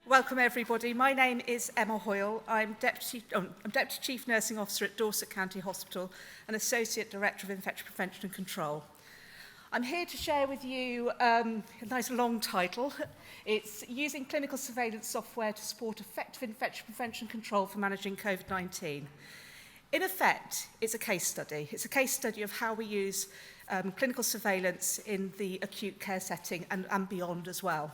Welcome everybody. My name is Emma Hoyle. I'm Deputy Chief Nursing Officer at Dorset County Hospital and Associate Director of Infection Prevention and Control. I'm here to share with you a nice long title. It's Using Clinical Surveillance Software to Support Effective Infection Prevention and Control for Managing COVID-19. In effect, it's a case study. It's a case study of how we use clinical surveillance in the acute care setting and beyond as well.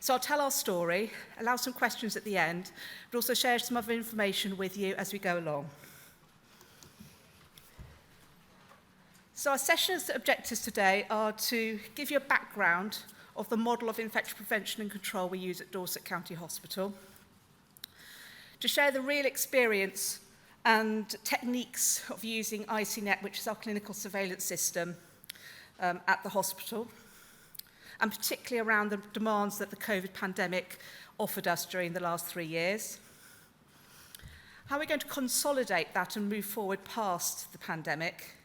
So I'll tell our story, allow some questions at the end, but also share some other information with you as we go along. So our session's objectives today are to give you a background of the model of infection prevention and control we use at Dorset County Hospital, to share the real experience and techniques of using ICNet, which is our clinical surveillance system at the hospital, and particularly around the demands that the COVID pandemic offered us during the last 3 years. How we're going to consolidate that and move forward past the pandemic.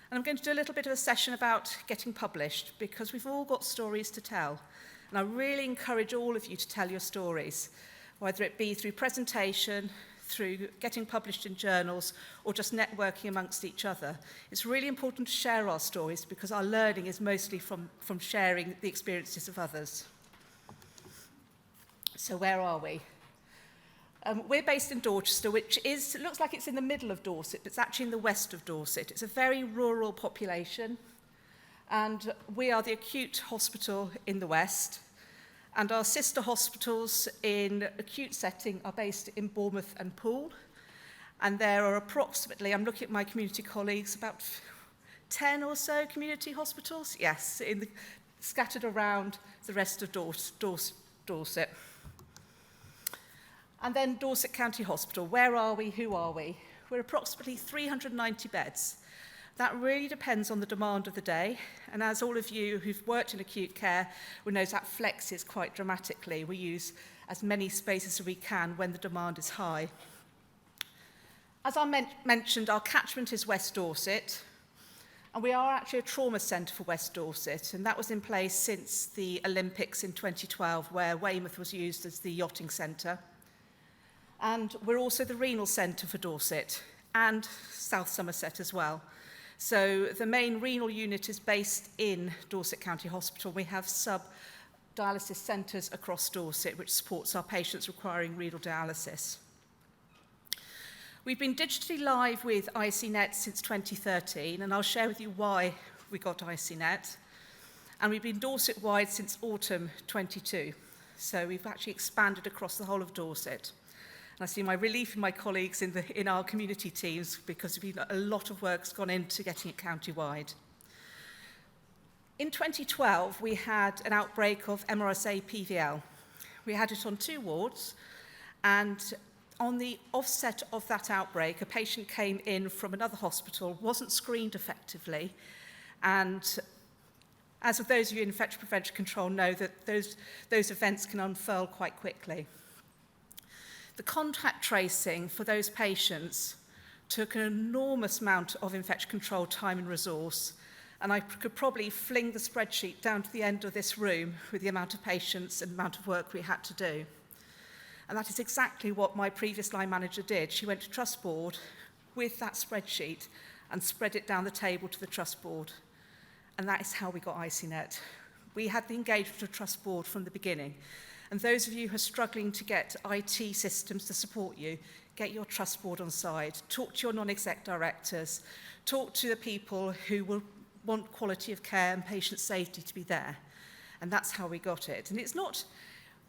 And I'm going to do a little bit of a session about getting published, because we've all got stories to tell. And I really encourage all of you to tell your stories, whether it be through presentation, through getting published in journals, or just networking amongst each other. It's really important to share our stories because our learning is mostly from sharing the experiences of others. So where are we? We're based in Dorchester, which looks like it's in the middle of Dorset, but it's actually in the west of Dorset. It's a very rural population, and we are the acute hospital in the west. And our sister hospitals in acute setting are based in Bournemouth and Poole. And there are approximately, I'm looking at my community colleagues, about 10 or so community hospitals, yes, scattered around the rest of Dorset. And then Dorset County Hospital, where are we, who are we? We're approximately 390 beds. That really depends on the demand of the day, and as all of you who've worked in acute care will know, that flexes quite dramatically. We use as many spaces as we can when the demand is high. As I mentioned, our catchment is West Dorset, and we are actually a trauma centre for West Dorset, and that was in place since the Olympics in 2012, where Weymouth was used as the yachting centre. And we're also the renal centre for Dorset and South Somerset as well. So the main renal unit is based in Dorset County Hospital. We have sub-dialysis centres across Dorset, which supports our patients requiring renal dialysis. We've been digitally live with ICNet since 2013, and I'll share with you why we got ICNet. And we've been Dorset-wide since autumn 22. So we've actually expanded across the whole of Dorset. And I see my relief in my colleagues in our community teams, because a lot of work's gone into getting it county-wide. In 2012, we had an outbreak of MRSA PVL. We had it on 2 wards, and on the offset of that outbreak, a patient came in from another hospital, wasn't screened effectively, and as of those of you in infection prevention control know that those events can unfurl quite quickly. The contact tracing for those patients took an enormous amount of infection control time and resource, and I could probably fling the spreadsheet down to the end of this room with the amount of patients and amount of work we had to do. And that is exactly what my previous line manager did. She went to Trust Board with that spreadsheet and spread it down the table to the Trust Board. And that is how we got ICNet. We had the engagement of Trust Board from the beginning. And those of you who are struggling to get IT systems to support you, get your Trust Board on side. Talk to your non-exec directors. Talk to the people who will want quality of care and patient safety to be there. And that's how we got it. And it's not,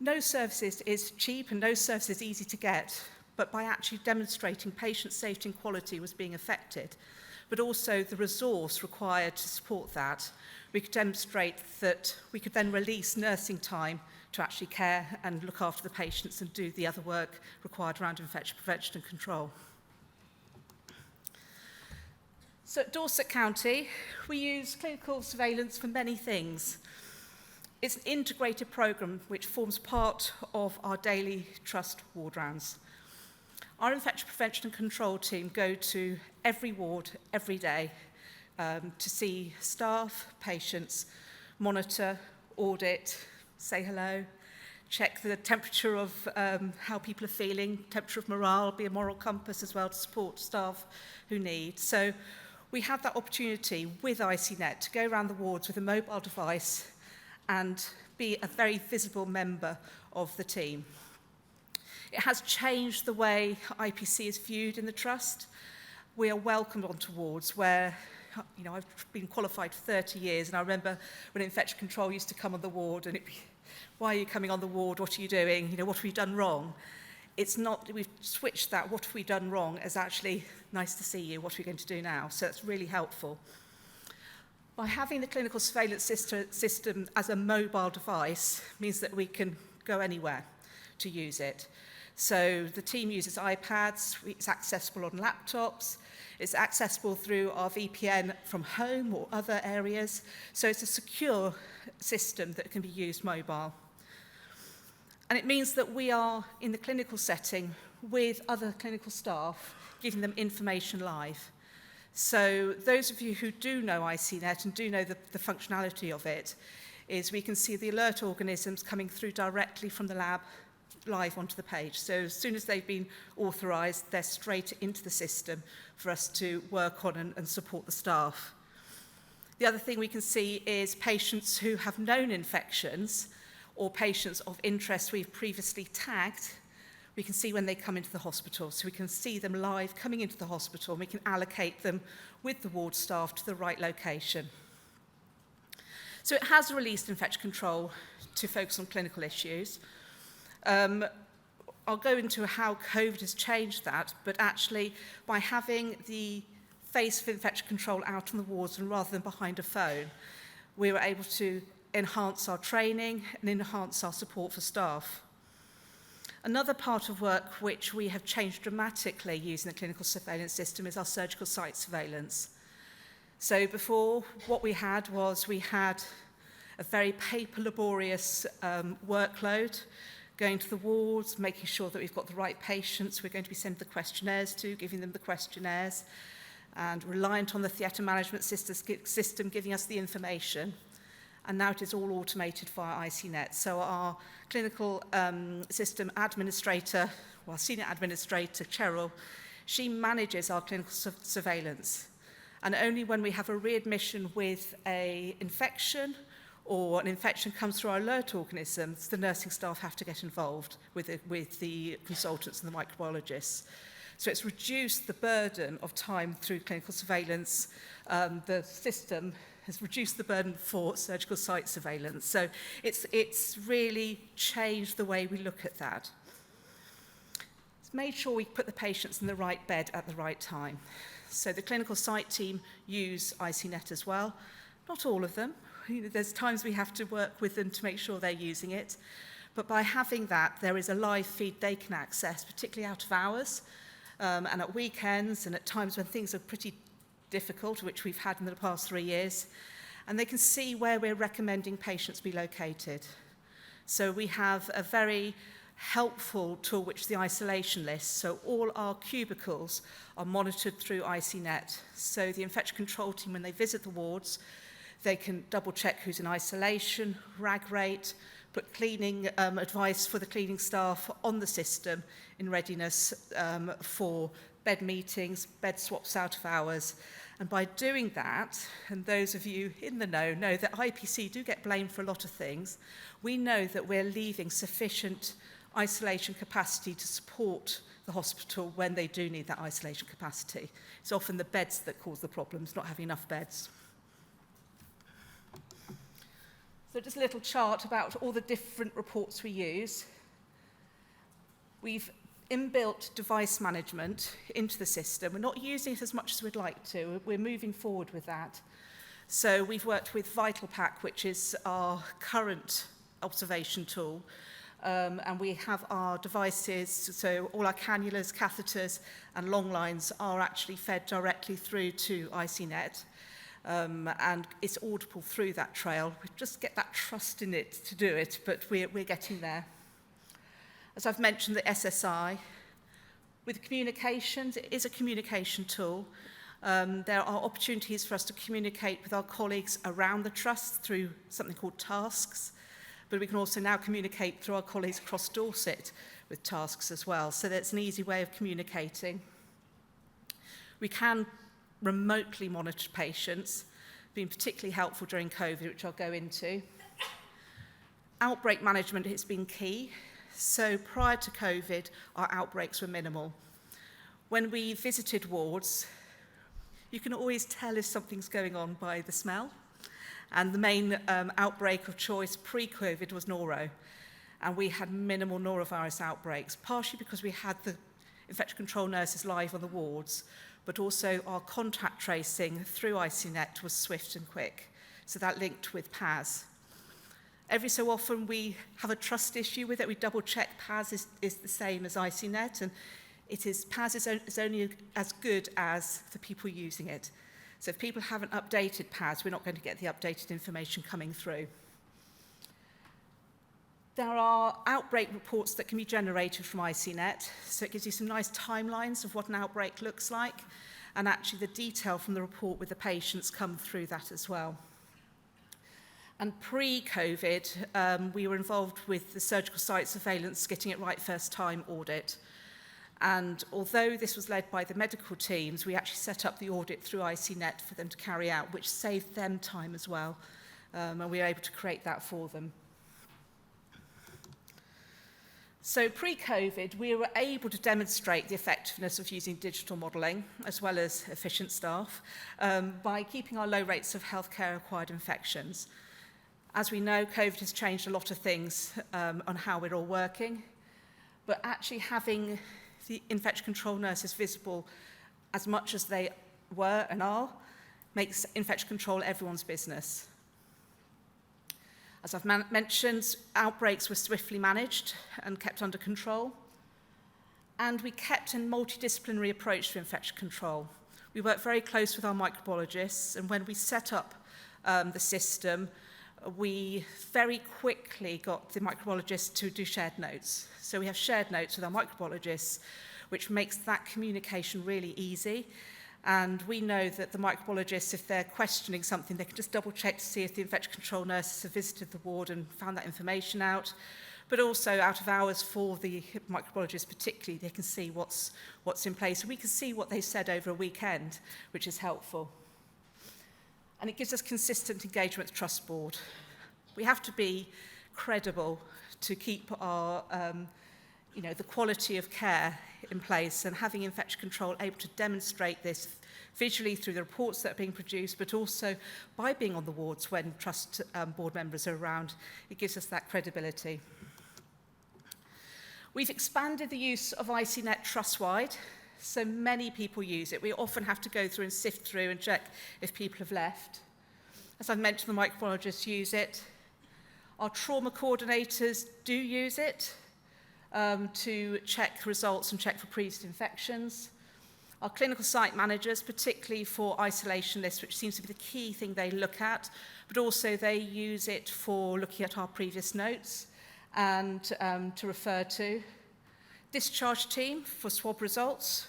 no service is cheap and no service is easy to get, but by actually demonstrating patient safety and quality was being affected, but also the resource required to support that, we could demonstrate that we could then release nursing time to actually care and look after the patients and do the other work required around infection prevention and control. So at Dorset County, we use clinical surveillance for many things. It's an integrated programme which forms part of our daily trust ward rounds. Our infection prevention and control team go to every ward every day to see staff, patients, monitor, audit, say hello, check the temperature of how people are feeling, temperature of morale, be a moral compass as well to support staff who need. So we have that opportunity with ICNet to go around the wards with a mobile device and be a very visible member of the team. It has changed the way IPC is viewed in the Trust. We are welcomed onto wards where, you know, I've been qualified for 30 years, and I remember when infection control used to come on the ward and it'd be, why are you coming on the ward? What are you doing? You know, what have we done wrong? It's not, we've switched that, what have we done wrong, as actually, nice to see you, what are we going to do now? So it's really helpful. By having the clinical surveillance system as a mobile device means that we can go anywhere to use it. So the team uses iPads, it's accessible on laptops, it's accessible through our VPN from home or other areas. So it's a secure system that can be used mobile. And it means that we are in the clinical setting with other clinical staff, giving them information live. So those of you who do know ICNet and do know the functionality of it, is we can see the alert organisms coming through directly from the lab live onto the page. So as soon as they've been authorised, they're straight into the system for us to work on and support the staff. The other thing we can see is patients who have known infections or patients of interest we've previously tagged. We can see when they come into the hospital. So we can see them live coming into the hospital, and we can allocate them with the ward staff to the right location. So it has released infection control to focus on clinical issues. I'll go into how COVID has changed that, but actually by having the face of infection control out on the wards and rather than behind a phone, we were able to enhance our training and enhance our support for staff. Another part of work which we have changed dramatically using the clinical surveillance system is our surgical site surveillance. So before, what we had was a very paper laborious workload, going to the wards, making sure that we've got the right patients we're going to be sending the questionnaires to, giving them the questionnaires, and reliant on the theatre management system giving us the information. And now it is all automated via ICNet. So our clinical system administrator, well, senior administrator, Cheryl, she manages our clinical surveillance. And only when we have a readmission with an infection or an infection comes through our alert organisms, the nursing staff have to get involved with the consultants and the microbiologists. So it's reduced the burden of time through clinical surveillance. The system has reduced the burden for surgical site surveillance. So it's really changed the way we look at that. It's made sure we put the patients in the right bed at the right time. So the clinical site team use ICNet as well. Not all of them. There's times we have to work with them to make sure they're using it. But by having that, there is a live feed they can access, particularly out of hours, and at weekends, and at times when things are pretty difficult, which we've had in the past 3 years. And they can see where we're recommending patients be located. So we have a very helpful tool, which is the isolation list. So all our cubicles are monitored through ICNet. So the infection control team, when they visit the wards, they can double check who's in isolation, rag rate, put cleaning advice for the cleaning staff on the system in readiness for bed meetings, bed swaps out of hours. And by doing that, and those of you in the know that IPC do get blamed for a lot of things, we know that we're leaving sufficient isolation capacity to support the hospital when they do need that isolation capacity. It's often the beds that cause the problems, not having enough beds. So just a little chart about all the different reports we use. We've inbuilt device management into the system. We're not using it as much as we'd like to. We're moving forward with that. So we've worked with VitalPack, which is our current observation tool. And we have our devices, so all our cannulas, catheters, and long lines are actually fed directly through to ICNet. And it's audible through that trail. We just get that trust in it to do it, but we're getting there. As I've mentioned, the SSI, with communications, it is a communication tool. There are opportunities for us to communicate with our colleagues around the trust through something called tasks, but we can also now communicate through our colleagues across Dorset with tasks as well, so that's an easy way of communicating. We can remotely monitor patients, being particularly helpful during COVID, which I'll go into. Outbreak management has been key. So prior to COVID, our outbreaks were minimal. When we visited wards, you can always tell if something's going on by the smell. And the main outbreak of choice pre-COVID was noro. And we had minimal norovirus outbreaks, partially because we had the infection control nurses live on the wards, but also our contact tracing through ICNet was swift and quick. So that linked with PAS. Every so often we have a trust issue with it. We double check PAS is the same as ICNet, and PAS is only as good as the people using it. So if people haven't updated PAS, we're not going to get the updated information coming through. There are outbreak reports that can be generated from ICNet, so it gives you some nice timelines of what an outbreak looks like, and actually the detail from the report with the patients come through that as well. And pre-COVID, we were involved with the surgical site surveillance Getting It Right First Time audit. And although this was led by the medical teams, we actually set up the audit through ICNet for them to carry out, which saved them time as well. And we were able to create that for them. So pre-COVID, we were able to demonstrate the effectiveness of using digital modelling, as well as efficient staff, by keeping our low rates of healthcare-acquired infections. As we know, COVID has changed a lot of things on how we're all working, but actually having the infection control nurses visible as much as they were and are makes infection control everyone's business. As I've mentioned, outbreaks were swiftly managed and kept under control, and we kept a multidisciplinary approach to infection control. We worked very close with our microbiologists, and when we set up the system, we very quickly got the microbiologists to do shared notes. So we have shared notes with our microbiologists, which makes that communication really easy. And we know that the microbiologists, if they're questioning something, they can just double check to see if the infection control nurses have visited the ward and found that information out. But also out of hours for the microbiologists particularly, they can see what's in place. We can see what they said over a weekend, which is helpful. And it gives us consistent engagement with the Trust Board. We have to be credible to keep our, the quality of care in place, and having infection control able to demonstrate this visually through the reports that are being produced, but also by being on the wards when Trust Board members are around, it gives us that credibility. We've expanded the use of ICNet trust-wide. So many people use it. We often have to go through and sift through and check if people have left. As I've mentioned, the microbiologists use it. Our trauma coordinators do use it to check results and check for previous infections. Our clinical site managers, particularly for isolation lists, which seems to be the key thing they look at, but also they use it for looking at our previous notes and to refer to. Discharge team for swab results.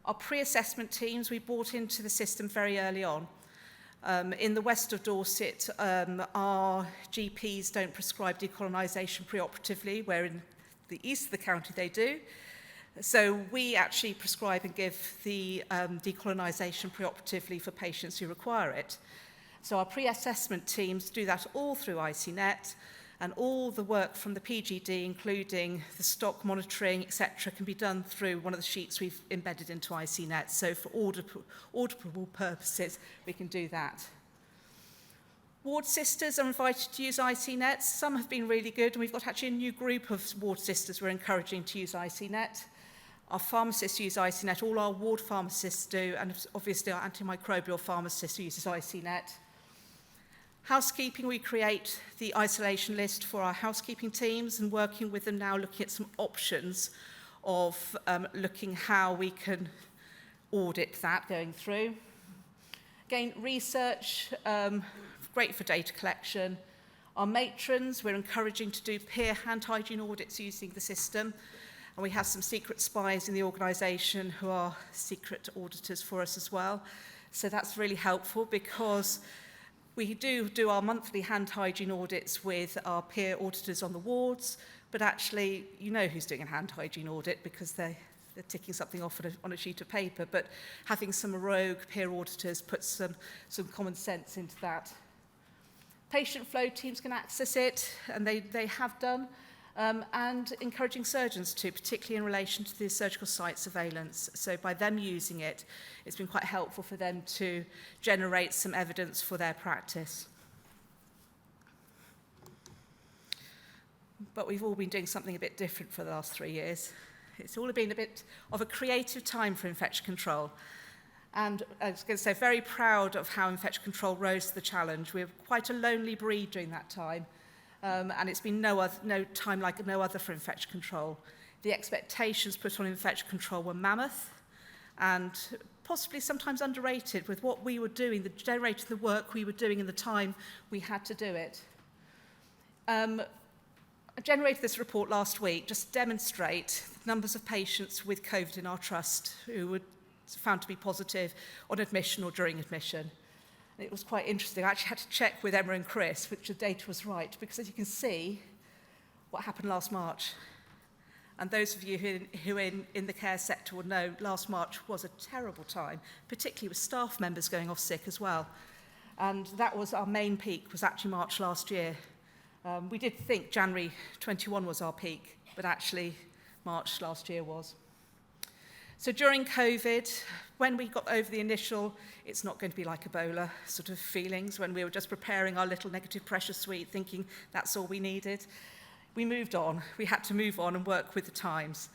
Our pre-assessment teams we brought into the system very early on. In the west of Dorset, our GPs don't prescribe decolonisation preoperatively, where in the east of the county they do. So we actually prescribe and give the decolonisation preoperatively for patients who require it. So our pre-assessment teams do that all through ICNet, and all the work from the PGD, including the stock monitoring, etc., can be done through one of the sheets we've embedded into ICNet. So for auditable purposes, we can do that. Ward sisters are invited to use ICNet. Some have been really good, and we've got actually a new group of ward sisters we're encouraging to use ICNet. Our pharmacists use ICNet, all our ward pharmacists do, and obviously our antimicrobial pharmacist uses ICNet. Housekeeping, we create the isolation list for our housekeeping teams, and working with them now, looking at some options of looking how we can audit that going through. Again, research, great for data collection. Our matrons, we're encouraging to do peer hand hygiene audits using the system, and we have some secret spies in the organisation who are secret auditors for us as well. So that's really helpful, because We do our monthly hand hygiene audits with our peer auditors on the wards, but actually you know who's doing a hand hygiene audit because they're ticking something off on a sheet of paper, but having some rogue peer auditors puts some common sense into that. Patient flow teams can access it, and they have done, and encouraging surgeons to, particularly in relation to the surgical site surveillance. So by them using it, it's been quite helpful for them to generate some evidence for their practice. But we've all been doing something a bit different for the last 3 years. It's all been a bit of a creative time for infection control. And I was going to say, very proud of how infection control rose to the challenge. We were quite a lonely breed during that time, and it's been no time like no other for infection control. The expectations put on infection control were mammoth and possibly sometimes underrated with what we were doing, the work we were doing in the time we had to do it. I generated this report last week just to demonstrate the numbers of patients with COVID in our trust who were found to be positive on admission or during admission. And it was quite interesting. I actually had to check with Emma and Chris which the data was right, because as you can see, what happened last March. And those of you who are in the care sector will know last March was a terrible time, particularly with staff members going off sick as well. And that was our main peak, was actually March last year. We did think January 21 was our peak, but actually March last year was. So during COVID, when we got over the initial, it's not going to be like Ebola sort of feelings, when we were just preparing our little negative pressure suite, thinking that's all we needed, we moved on. We had to move on and work with the times.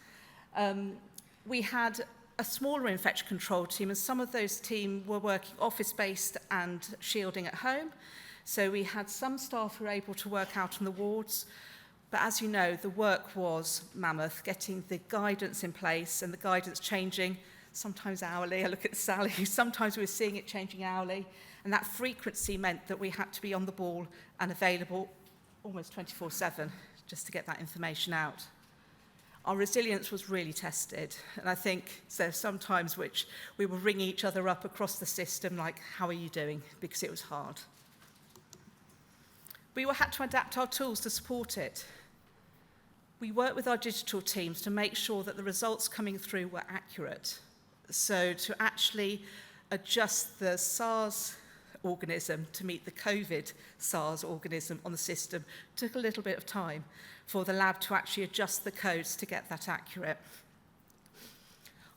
We had a smaller infection control team, and some of those team were working office-based and shielding at home. So we had some staff who were able to work out on the wards, but as you know, the work was mammoth, getting the guidance in place and the guidance changing, sometimes hourly. I look at Sally, sometimes we were seeing it changing hourly, and that frequency meant that we had to be on the ball and available almost 24/7 just to get that information out. Our resilience was really tested, and I think there were some times which we were ringing each other up across the system like, how are you doing? Because it was hard. We had to adapt our tools to support it. We worked with our digital teams to make sure that the results coming through were accurate. So to actually adjust the SARS organism to meet the COVID SARS organism on the system took a little bit of time for the lab to actually adjust the codes to get that accurate.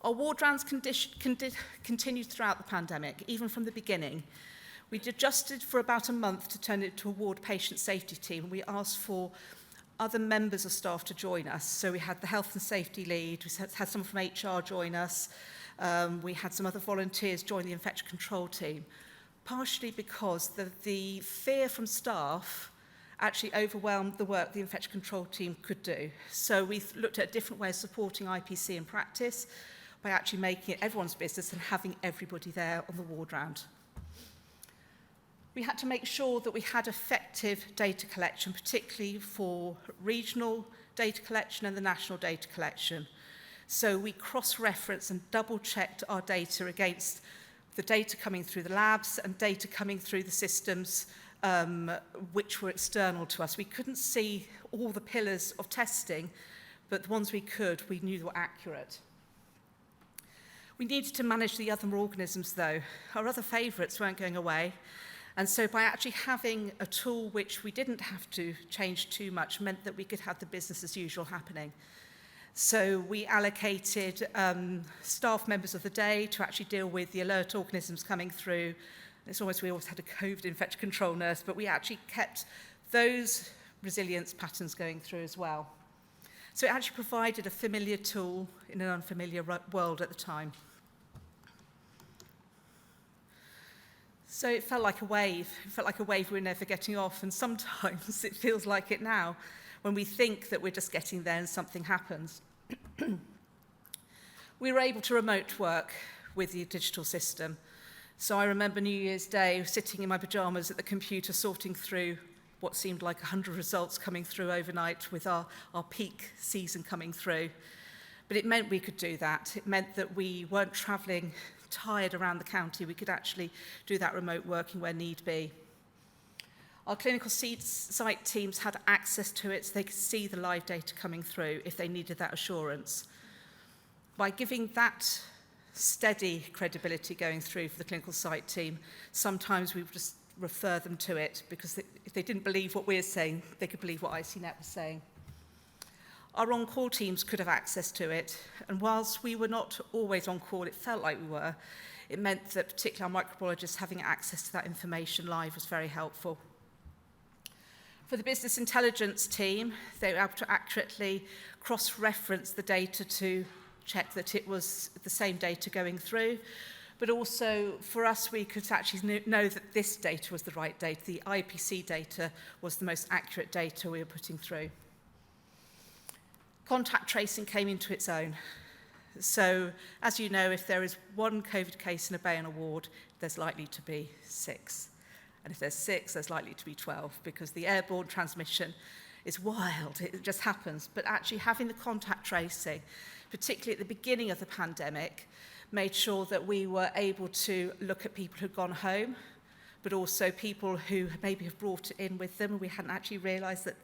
Our ward rounds continued throughout the pandemic, even from the beginning. We adjusted for about a month to turn it to a ward patient safety team. We asked for other members of staff to join us. So we had the health and safety lead, we had someone from HR join us, we had some other volunteers join the infection control team, partially because the fear from staff actually overwhelmed the work the infection control team could do. So we looked at a different way of supporting IPC in practice by actually making it everyone's business and having everybody there on the ward round. We had to make sure that we had effective data collection, particularly for regional data collection and the national data collection. So we cross-referenced and double-checked our data against the data coming through the labs and data coming through the systems which were external to us. We couldn't see all the pillars of testing, but the ones we could, we knew were accurate. We needed to manage the other organisms, though. Our other favourites weren't going away. And so by actually having a tool which we didn't have to change too much meant that we could have the business as usual happening. So we allocated staff members of the day to actually deal with the alert organisms coming through. It's almost we always had a COVID infection control nurse, but we actually kept those resilience patterns going through as well. So it actually provided a familiar tool in an unfamiliar world at the time. So it felt like a wave. It felt like a wave we were never getting off, and sometimes it feels like it now when we think that we're just getting there and something happens. We were able to remote work with the digital system. So I remember New Year's Day sitting in my pajamas at the computer sorting through what seemed like 100 results coming through overnight with our peak season coming through. But it meant we could do that. It meant that we weren't travelling tired around the county. We could actually do that remote working where need be. Our clinical site teams had access to it so they could see the live data coming through if they needed that assurance. By giving that steady credibility going through for the clinical site team, sometimes we would just refer them to it because if they didn't believe what we're saying, they could believe what ICNet was saying. Our on-call teams could have access to it, and whilst we were not always on call, it felt like we were. It meant that particularly our microbiologists having access to that information live was very helpful. For the business intelligence team, they were able to accurately cross-reference the data to check that it was the same data going through. But also, for us, we could actually know that this data was the right data. The IPC data was the most accurate data we were putting through. Contact tracing came into its own. So, as you know, if there is one COVID case in a Bayonne ward, there's likely to be 6. And if there's 6, there's likely to be 12, because the airborne transmission is wild. It just happens. But actually having the contact tracing, particularly at the beginning of the pandemic, made sure that we were able to look at people who'd gone home, but also people who maybe have brought it in with them, and we hadn't actually realised that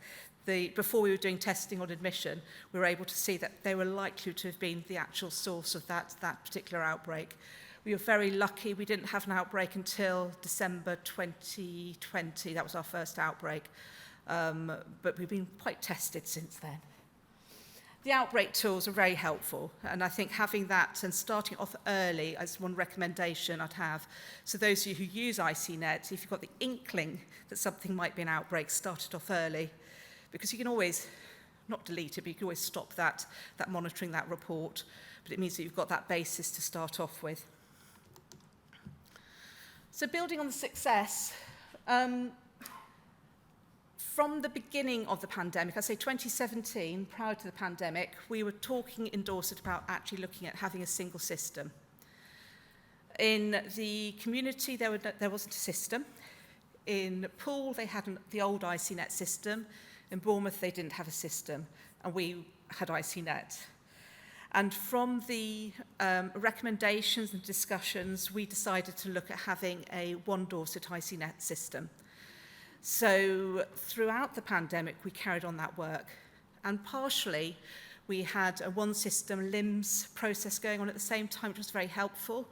before we were doing testing on admission, we were able to see that they were likely to have been the actual source of that particular outbreak. We were very lucky. We didn't have an outbreak until December 2020. That was our first outbreak. But we've been quite tested since then. The outbreak tools are very helpful, and I think having that and starting off early is one recommendation I'd have. So those of you who use ICNet, if you've got the inkling that something might be an outbreak, start it off early, because you can always, not delete it, but you can always stop that monitoring, that report, but it means that you've got that basis to start off with. So building on the success, from the beginning of the pandemic, I say 2017, prior to the pandemic, we were talking in Dorset about actually looking at having a single system. In the community, there wasn't a system. In Poole, they had the old ICNet system. In Bournemouth, they didn't have a system, and we had ICNet. And from the recommendations and discussions, we decided to look at having a one Dorset ICNet system. So throughout the pandemic, we carried on that work. And partially, we had a one system LIMS process going on at the same time, which was very helpful.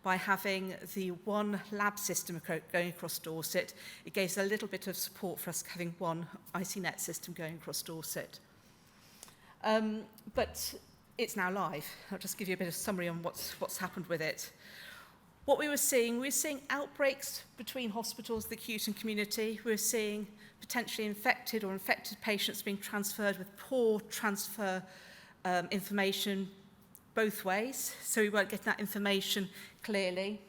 By having the one lab system going across Dorset, it gave us a little bit of support for us having one ICNet system going across Dorset. But it's now live. I'll just give you a bit of summary on what's happened with it. What we were seeing outbreaks between hospitals, the acute and community. We were seeing potentially infected or infected patients being transferred with poor transfer information both ways, so we weren't getting that information clearly.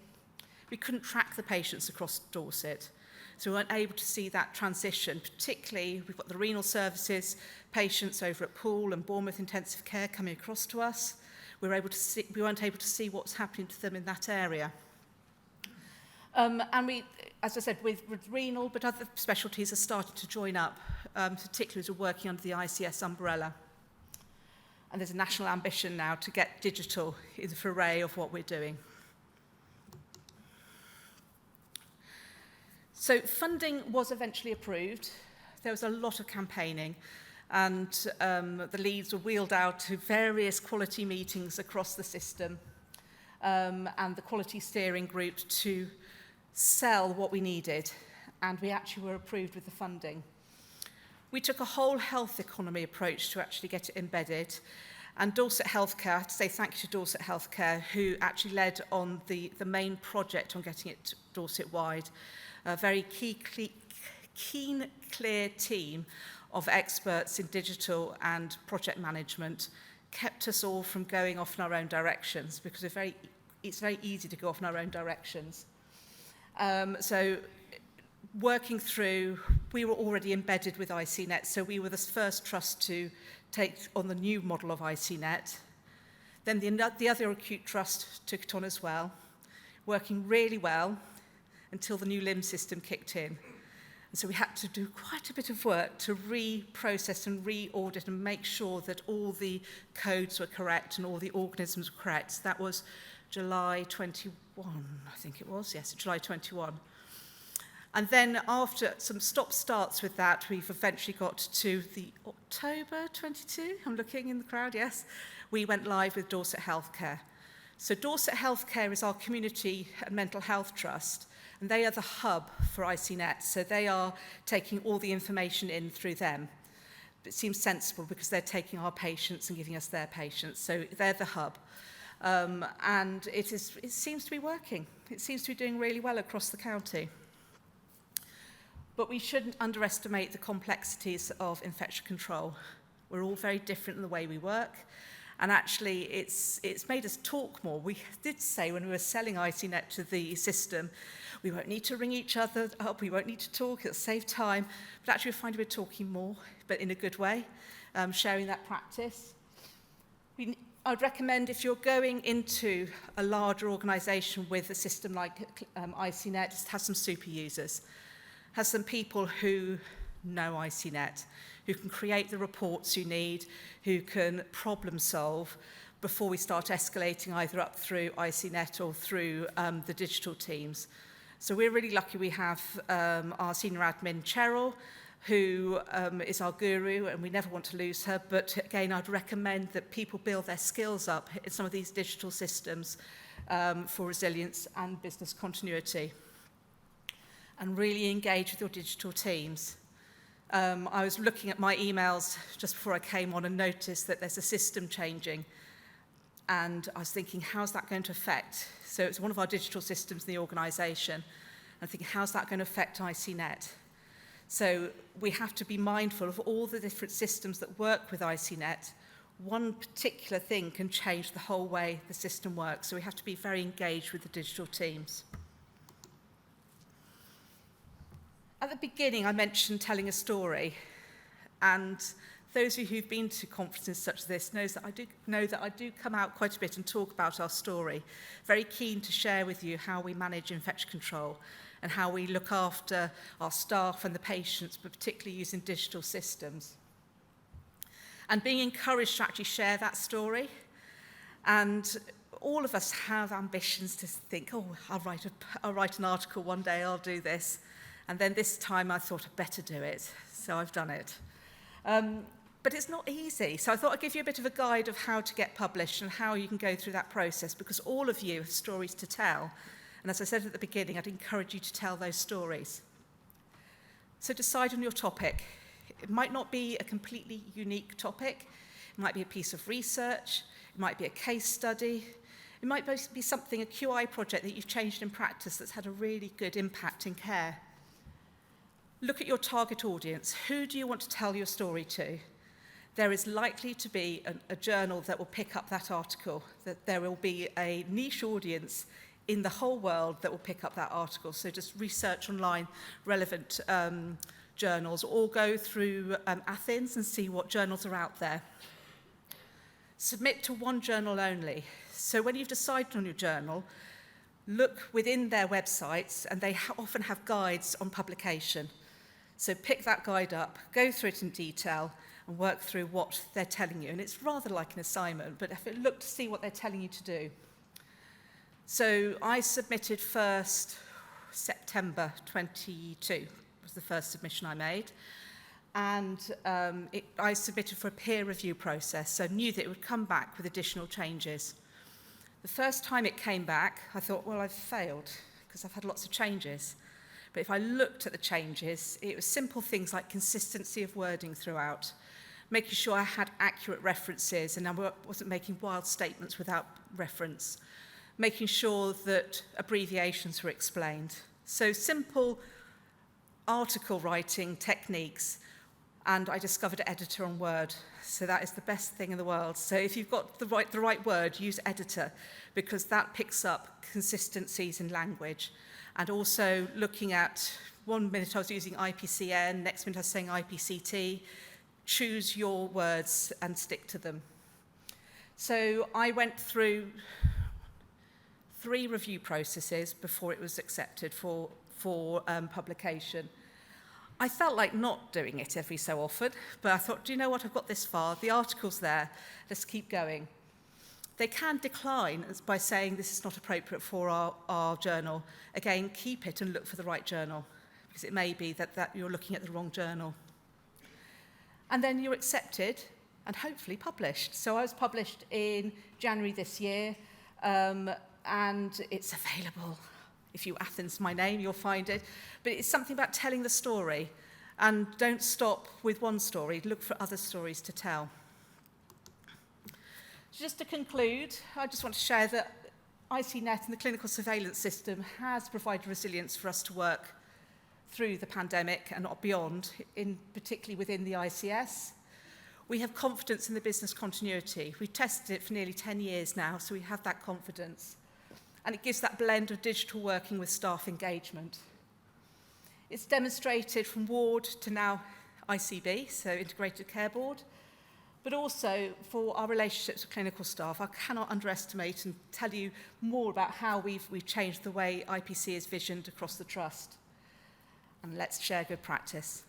We couldn't track the patients across Dorset, so we weren't able to see that transition. Particularly, we've got the renal services patients over at Poole and Bournemouth Intensive Care coming across to us. We weren't able to see what's happening to them in that area. And we, as I said, with renal, but other specialties are starting to join up, particularly as we're working under the ICS umbrella. And there's a national ambition now to get digital in the foray of what we're doing. So funding was eventually approved. There was a lot of campaigning, and the leads were wheeled out to various quality meetings across the system, and the quality steering group to sell what we needed, and we actually were approved with the funding. We took a whole health economy approach to actually get it embedded, and Dorset Healthcare, I have to say thank you to Dorset Healthcare, who actually led on the main project on getting it Dorset-wide. A very keen, clear team of experts in digital and project management kept us all from going off in our own directions, because it's very easy to go off in our own directions. So working through, we were already embedded with ICNet, so we were the first trust to take on the new model of ICNet. Then the other acute trust took it on as well, working really well until the new LIM system kicked in. And so we had to do quite a bit of work to reprocess and re-audit and make sure that all the codes were correct and all the organisms were correct. That was July 21, I think it was, yes, July 21. And then after some stop-starts with that, we've eventually got to the October 22, I'm looking in the crowd, yes, we went live with Dorset Healthcare. So Dorset Healthcare is our community and mental health trust, and they are the hub for ICNet, so they are taking all the information in through them. It seems sensible because they're taking our patients and giving us their patients, so they're the hub. And it seems to be working. It seems to be doing really well across the county. But we shouldn't underestimate the complexities of infection control. We're all very different in the way we work, and actually it's made us talk more. We did say when we were selling ICNet to the system, we won't need to ring each other up, we won't need to talk, it'll save time, but actually we find we're talking more, but in a good way, sharing that practice. I'd recommend if you're going into a larger organisation with a system like ICNet, just have some super users. Have some people who know ICNet, who can create the reports you need, who can problem solve before we start escalating either up through ICNet or through the digital teams. So we're really lucky we have our senior admin, Cheryl, who is our guru, and we never want to lose her. But again, I'd recommend that people build their skills up in some of these digital systems for resilience and business continuity, and really engage with your digital teams. I was looking at my emails just before I came on and noticed that there's a system changing. And I was thinking, how's that going to affect? So it's one of our digital systems in the organisation. I'm thinking, how's that going to affect ICNet? So we have to be mindful of all the different systems that work with ICNet. One particular thing can change the whole way the system works. So we have to be very engaged with the digital teams. At the beginning, I mentioned telling a story, and those of you who've been to conferences such as this know that I do come out quite a bit and talk about our story. Very keen to share with you how we manage infection control and how we look after our staff and the patients, but particularly using digital systems. And being encouraged to actually share that story. And all of us have ambitions to think, oh, I'll write an article one day, I'll do this. And then this time I thought I'd better do it, so I've done it. But it's not easy, so I thought I'd give you a bit of a guide of how to get published and how you can go through that process, because all of you have stories to tell. And as I said at the beginning, I'd encourage you to tell those stories. So decide on your topic. It might not be a completely unique topic. It might be a piece of research. It might be a case study. It might be something, a QI project that you've changed in practice that's had a really good impact in care. Look at your target audience. Who do you want to tell your story to? There is likely to be a journal that will pick up that article, that there will be a niche audience in the whole world that will pick up that article. So just research online relevant journals, or go through Athens and see what journals are out there. Submit to one journal only. So when you've decided on your journal, look within their websites, and they often have guides on publication. So pick that guide up, go through it in detail, and work through what they're telling you. And it's rather like an assignment, but look to see what they're telling you to do. So I submitted first September 22 was the first submission I made. And I submitted for a peer review process, so I knew that it would come back with additional changes. The first time it came back, I thought, well, I've failed because I've had lots of changes. But if I looked at the changes, it was simple things like consistency of wording throughout, making sure I had accurate references and I wasn't making wild statements without reference, making sure that abbreviations were explained. So simple article writing techniques, and I discovered Editor on Word. So that is the best thing in the world. So if you've got the right word, use Editor, because that picks up consistencies in language. And also looking at, 1 minute I was using IPCN, next minute I was saying IPCT. Choose your words and stick to them. So I went through 3 review processes before it was accepted for publication. I felt like not doing it every so often, but I thought, do you know what, I've got this far, the article's there, let's keep going. They can decline by saying this is not appropriate for our journal. Again, keep it and look for the right journal, because it may be that you're looking at the wrong journal. And then you're accepted and hopefully published. So I was published in January this year, and it's available. If you Athens my name, you'll find it. But it's something about telling the story, and don't stop with one story, look for other stories to tell. Just to conclude, I just want to share that ICNet and the clinical surveillance system has provided resilience for us to work through the pandemic and not beyond, particularly within the ICS. We have confidence in the business continuity. We've tested it for nearly 10 years now, so we have that confidence. And it gives that blend of digital working with staff engagement. It's demonstrated from ward to now ICB, so Integrated Care Board, but also for our relationships with clinical staff. I cannot underestimate and tell you more about how we've changed the way IPC is visioned across the trust. And let's share good practice.